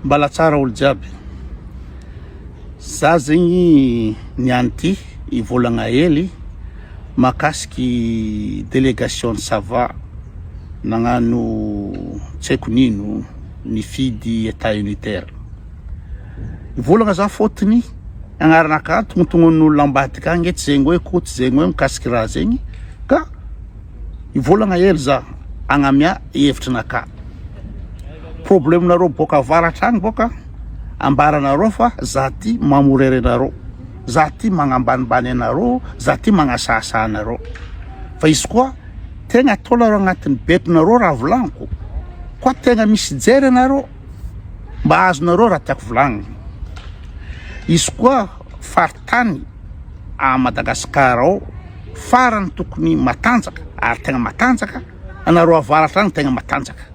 Mbala tsara olo jiaby. Za zegny niany ty ivolagna hely makasiky délégation Sava nagnano tsy haiko nino nifidy état unitaire. Ivolagna za fotony agnaranaka tongotongon'olo ambadika agny etsy zegny hoe koty zegny hoe mikasiky raha zegny ka ivolagna hely za agnamia hevitrinaka. Problemenareo boka avaratra agny boka ambaranareo fa za ty mamorere anareo, za ty magnambanimbany anareo, za ty magnasasa anareo. Fa izy koa tegna ataonareo agnatin'ny betonareo raha volagniko koa tegna misy jery anareo mba azonareo raha tiako volagnina. Izy koa faritany a Madagasikara ao farany tokony matanjaka ary tegna matanjaka, anareo avaratra agny tegna matanjaka.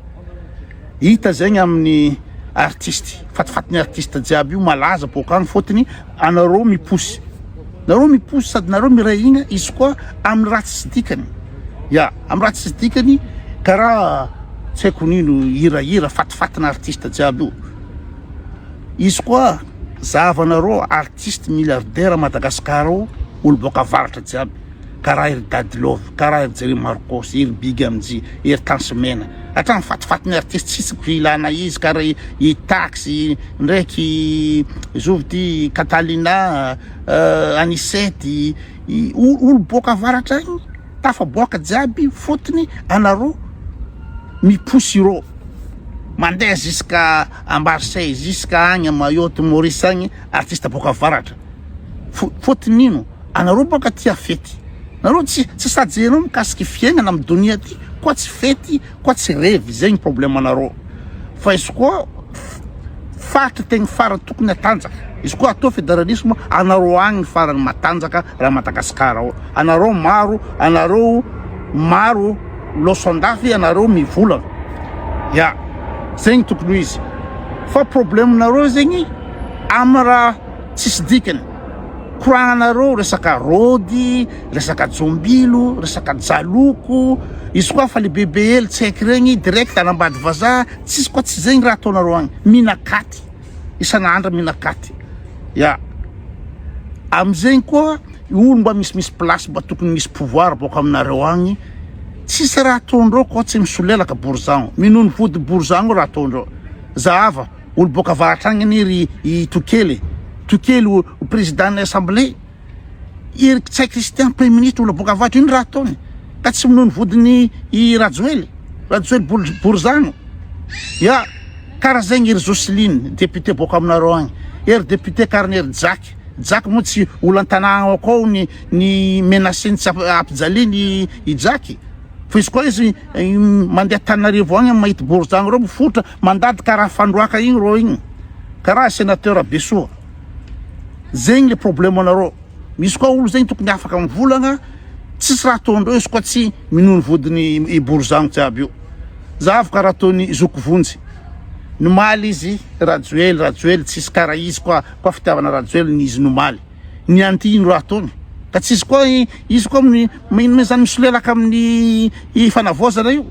Hita zegny amin'ny artiste, fatifatin'ny artiste jiaby io malaza boka agny fotony anareo miposy. Nareo miposy sady nareo miray igna izy koa amin'ny raha tsy dikany. Ya, amin'ny raha tsy dikany karaha tsy haiko nino hirahira fatifatin'ny artiste jiaby io. Izy koa zavanareo artiste milliardaire Madagasikara ao olo boka avaratra jiaby. Karaha ery Dady Love, karaha ery Jerry Marcos, ery Big Amji, ery Tansimena. Hatrany fatifatin'ny artiste tsisy ilana izy karaha i Taxi ndraiky zovy ty Catalina, Anisety, olo boka avaratra igny tafaboaka jiaby fotony anareo miposy ireo. Mandeha jusqu'à Marseille, jusqu'à agny Mayotte, Maurice agny artiste boka avaratra. Fotony ino anareo boka tia fety. Nareo tsy sajenao mikasiky fiaignana amin'ny donia ty, koa tsy fety, koa tsy revy, zegny problème anareo. Fa izy koa fatra tegna farany tokony atanjaka. Izy koa atao fédéralisme anareo agny farany matanjaka raha Madagasikara ao. Anareo maro losondafy anareo mivolagna. Ya, zegny tokony izy. Fa problème nareo zegny amin'ny raha tsisy dikany. Koragnanareo resaka rôdy, resaka jombilo, resaka jaloko, izy koa fa le BBL tsy haiko regny direct anambady vazaha, tsisy koa tsy zegny raha ataonareo agny. Minakaty, isan'andro minakaty. Ya, am'zegny koa olo mba misy place mba tokony misy pouvoir boka aminareo agny, tsisy raha ataondreo koa tsy misolelaka borzagno. Minono vody borzagno raha ataondreo. Zahava olo boka avaratra agny niry i Tukely o président de l'Assemblée, il tsai Christian premier ministre olo boka avaratra ino raha ataony ka tsy minono vodiny i Rajoely Borzano. Ya, karaha zegny ery Jocelyne député boka aminareo agny, ery député Karner Jack moa tsy olo an-tanàgna akao ny menacé tsy ampijaliny i Jack. Fa izy koa izy mandeha Tanarivo agny mahita Borzano reo mifotra mandady karaha fandroaka igny reo igny, karaha sénateur Besoa. Zegny le problème anareo. Misy koa olo zegny tokony afaka mivolagna, tsisy raha ataondreo izy koa tsy minono vodiny i Borzano jiaby io. Zahavo karaha ataony Zokovonjy. Nomaly izy Rajoely tsisy karaha izy koa fitiavana Rajoely ny izy nomaly. Niany ty ino raha ataony. Ka tsisy koa izy koa zany misolelaka amin'ny fanavozana io.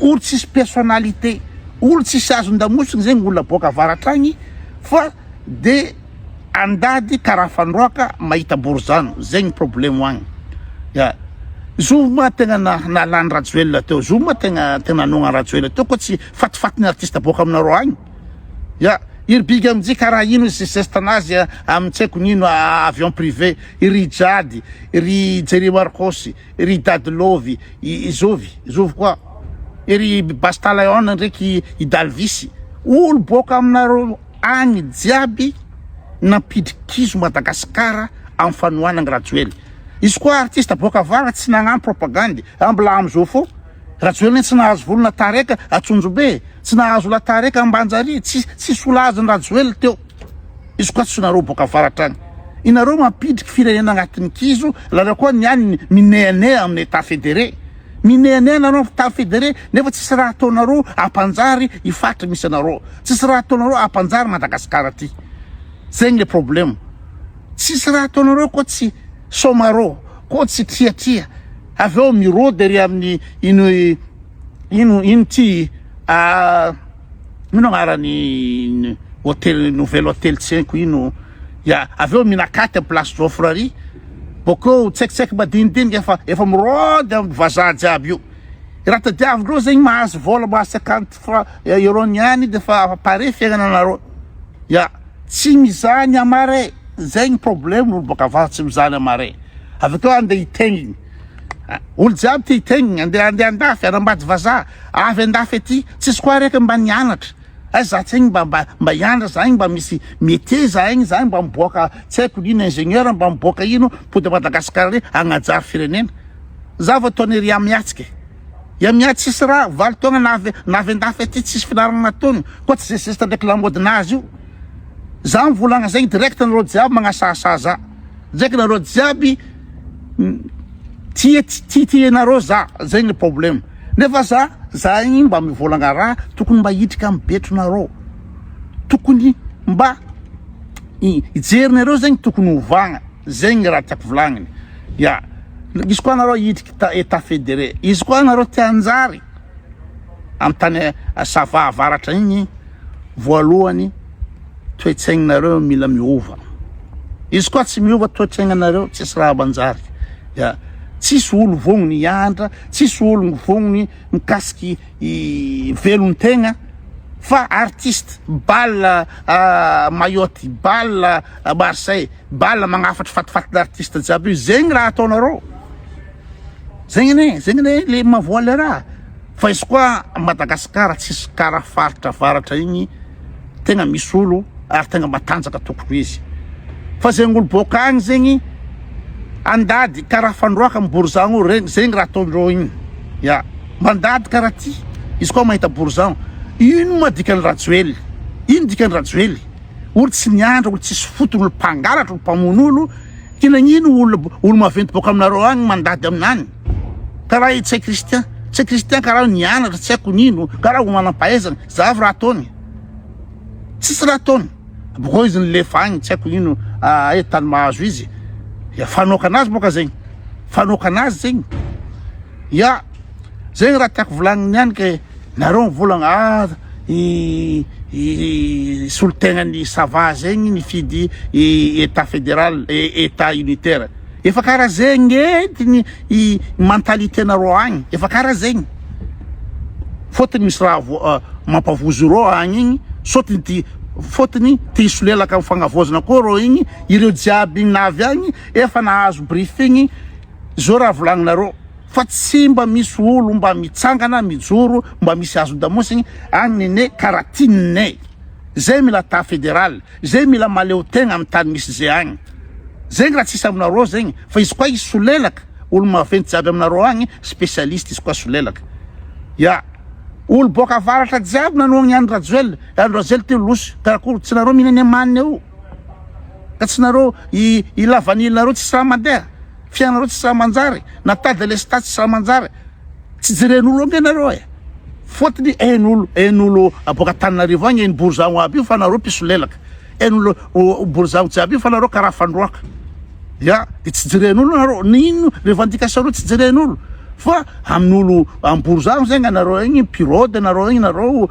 Olo tsisy personnalité, olo tsisy azon-damosiny zegny olona boka avaratra agny fa de andady karaha fandroaka mahita Borzano, zegny problème agny. Ya, zovy ma tegna nalany Rajoely teo, zovy ma tegna nogna Rajoely teo koa tsy fatifatin'ny artiste boka aminareo agny. Ya, iry Big Amji karaha ino izy sestanazy amin'ny tsy haiko nino avion privé, iry Jady, iry Jerry Marcos, iry Dady Love, i Zovy koa, iry Bastalayon ndraiky i Dalvis. Olo boka aminareo agny jiaby nampidrikizo Madagasikara amin'ny fanohanana Rajoely. Izy koa artiste boka avaratra tsy nagnano propagande, ambla am'zao fô Rajoely tsy nahazo volona tareka Atsonjobe, tsy nahazo latareka Ambanjary, tsy solazany Rajoely teo. Izy koa tsy nareo boka avaratra agny. Inareo mampidriky firenena agnatin'ny kizo, lareo koa niany minéané amin'ny état fédéré. Minéané nareo état fédéré nefa tsisy raha ataonareo ampanjary ifatra misy anareo. Tsisy raha ataonareo ampanjary Madagasikara ty. Zegny le problème. Tsisy raha ataonareo koa tsy somareo, koa tsy triatria. Aveo mirôdy ery amin'ny ino ty ino agnarany hôtel nouvelle hôtel tsenko ino ya aveo minakaty place d'offre ary boko tsekitsaiky madinidinika efa mirôdy amy vazaha jiaby io raha tadiavindreo zegny mahazo vola ma 50 euro niany de fa pare fiaignana anareo ya tsy mizany amare zegny problème olo boka avy tsy mizany amare avekeo andeha hitegniny olo jiaby ty hitegniny andeha andafy anambady vazaha avy andafy aty tsisy koa raiky mba nianatra za tsy igny mba hianatra za igny mba misy métier za igny za mba miboaka tsy haiko ino ingénieur mba miboaka ino pody Madagasikara re agnajary firenena za vao ataony ry miatsika ya miatsy tsisy raha valy taogna navy andafy aty tsisy finarana nataony koa tsy zesesta ndraiky lamodinazy io za mivolagna zegny direct nareo jiaby magnasasa za ndraiky nareo jiaby tia nareo za zegny problème nefa za igny mba mivolagna raha tokony mba hidrika amy betronareo tokony mba ijerinareo zegny tokony hovagna zegny raha tiako volagniny ya izy koa nareo hidriky état fédéré izy koa nareo tianjary amy tany sava avaratra igny voalohany toetsaigninareo mila miova izy koa tsy miova toetsaigninareo tsisy raha manjary ya tsisy olo vognony hiandra tsisy olo vognony mikasiky velon-tegna fa artiste bal Mayotte bal Marseille bal magnafatry fatifaty d'artiste jiaby io zegny raha ataonareo zegny ne le mavoaly raha fa izy koa Madagasikara tsisy karaha faritra avaratra igny tegna misy olo ary tegna matanjaka tokony izy fa zegny olo boka agny zegny andady karaha fandroaka amy bourgeois olo regny zegny raha ataondreo igny ya mandady karaha ty izy koa mahita bourgeois ino ma dikany rajoely ino dikany rajoely olo tsy niandra olo tsisy fotony olo mpangalatra olo mpamon'olo kinagnino olo maventy boka aminareo agny mandady aminany karaha tsy Christian karaha nianatra tsy haiko nino karaha olo manam-pahaizana zavy raha ataony tsisy raha ataony boko izy nilefa agny tsy haiko ino tany mahazo izy ya fanoka anazy boka zegny fanoka anazy zegny ya zegny raha tiako volagniny ihany ke nareo mivolagna solotegnany sava zegny nifidy état fédéral état unitaire efa karaha zegny entiny mentalité nareo agny efa karaha zegny fotony misy raha mampavozo reo agny igny fotony ty isolelaka amy fagnavozana koa reo igny ireo jiaby navy agny efa nahazo briefing zao raha volagninareo fa tsy mba misy olo mba mitsangana mijoro mba misy azo damosiny agny ne karatinne zay mila ta fédéral zay mila maleo tegna amy tany misy zay agny zegny raha tsisy aminareo zegny fa izy koa isolelaka olo maventy jiaby aminareo agny spécialiste izy koa solelaka ya olo boka avaratra jiaby nanoagny andro rajoely ty losy karakory tsy nareo mihinany amaniny eo ka tsy nareo i lavanilonareo tsisy raha mandeha fiainareo tsisy raha manjary natady lestat tsisy raha manjary tsy jeren'olo ange nareo fotony hain'olo boka Tananarivo agny hainy bourgeois aby io fa nareo mpisolelaka hain'olo bourgeois jiaby io fa nareo karaha fandroaka ya de tsy jeren'olo nareo nino revendication reo tsy jeren'olo fa amin'olo amy bourgeois zegny anareo igny pirode anareo igny nareo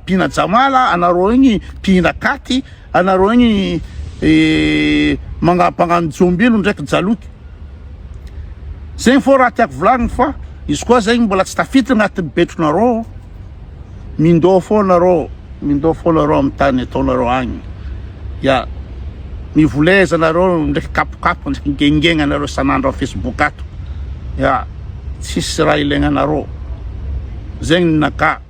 pihina jamala anareo igny pihina katy anareo igny magnano jombilo ndraiky jaloky zegny fô raha tiako volagniny fa izy koa zegny mbola tsy tafiditra agnatin'ny betronareo mindô fô nareo amy tany ataonareo agny ya mivoleza nareo ndraiky kapokapo ndraiky ngengengna nareo sanandro amy Facebook ato ya tsisy raha ilaigna nareo zegny ninaka